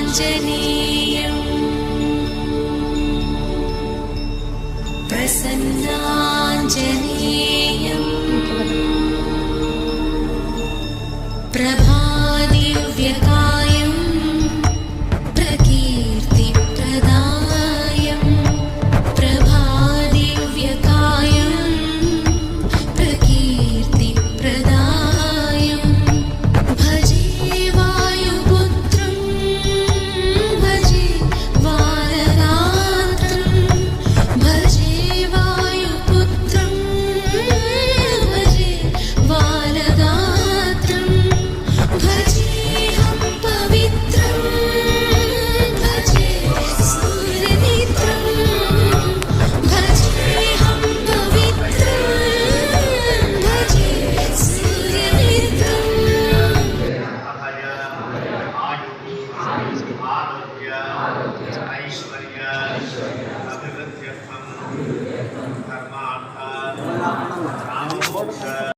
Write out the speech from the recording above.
श्रीयाञ्जनेयं प्रसन्नाञ्जनेयं प्रभादिव्यकायं प्रकीर्तिप्रदायं प्रभादिव्यकायं प्रकीर्तिप्रदायं भजे वायुपुत्रं भजे बालगात्रं भजे वायुपुत्रं भजे बालगात्रं भजेऽहं पवित्रं भजे सूर्यनेत्रं भजेऽहं पवित्रं भजे सूर्यनेत्रम् ఐశ్వర్య అభివృద్ధ్యర్థం ధర్మ